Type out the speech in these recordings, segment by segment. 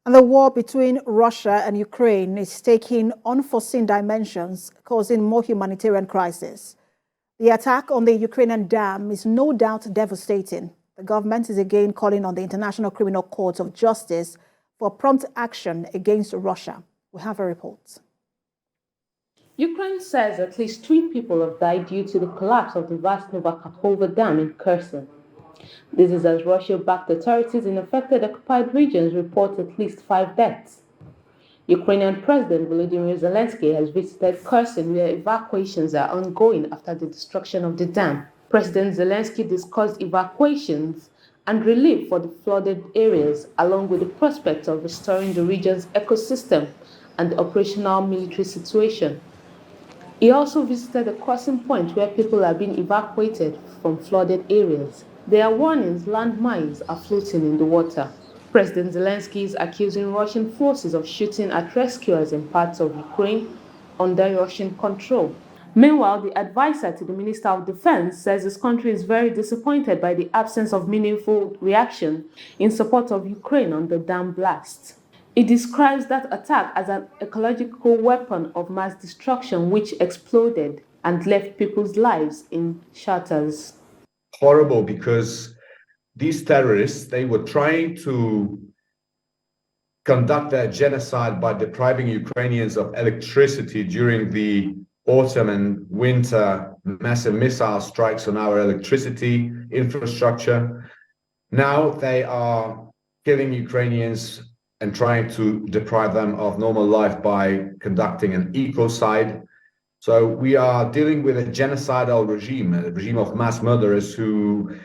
And the war between Russia and Ukraine is taking unforeseen dimensions, causing more humanitarian crisis. The attack on the Ukrainian dam is no doubt devastating. The government is again calling on the International Criminal Court of Justice for prompt action against Russia. We have a report. Ukraine says at least 3 people have died due to the collapse of the vast Novakakhovka Dam in Kherson. This is as Russia-backed authorities in affected occupied regions report at least 5 deaths. Ukrainian President Volodymyr Zelensky has visited Kherson, where evacuations are ongoing after the destruction of the dam. President Zelensky discussed evacuations and relief for the flooded areas, along with the prospect of restoring the region's ecosystem and the operational military situation. He also visited a crossing point where people are being evacuated from flooded areas. There are warnings landmines are floating in the water. President Zelensky is accusing Russian forces of shooting at rescuers in parts of Ukraine under Russian control. Meanwhile, the advisor to the Minister of Defense says his country is very disappointed by the absence of meaningful reaction in support of Ukraine on the dam blast. He describes that attack as an ecological weapon of mass destruction which exploded and left people's lives in shatters. Horrible, because these terrorists, they were trying to conduct their genocide by depriving Ukrainians of electricity during the autumn and winter massive missile strikes on our electricity infrastructure. Now they are killing Ukrainians and trying to deprive them of normal life by conducting an ecocide. So we are dealing with a genocidal regime, a regime of mass murderers who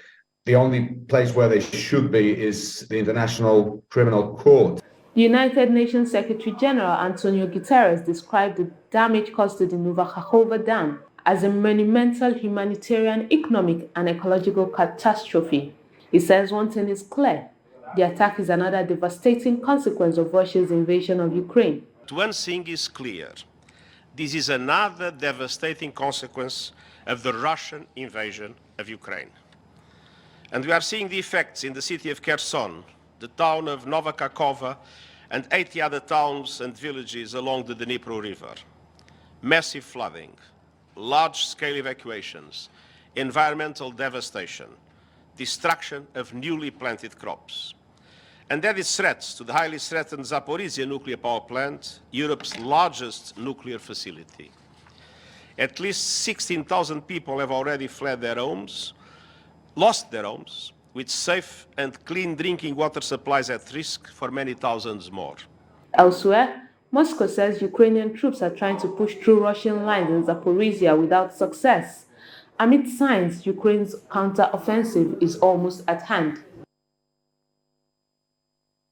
the only place where they should be is the International Criminal Court. The United Nations Secretary General Antonio Guterres described the damage caused to the Novakakhovka Dam as a monumental humanitarian, economic, and ecological catastrophe. He says one thing is clear: the attack is another devastating consequence of Russia's invasion of Ukraine. One thing is clear: this is another devastating consequence of the Russian invasion of Ukraine. And we are seeing the effects in the city of Kherson, the town of Novakakhovka, and 80 other towns and villages along the Dnipro River. Massive flooding, large-scale evacuations, environmental devastation, destruction of newly planted crops. And that is threats to the highly threatened Zaporizhia nuclear power plant, Europe's largest nuclear facility. At least 16,000 people have already fled their homes, lost their homes, with safe and clean drinking water supplies at risk for many thousands more. Elsewhere, Moscow says Ukrainian troops are trying to push through Russian lines in Zaporizhia without success, amid signs Ukraine's counter-offensive is almost at hand.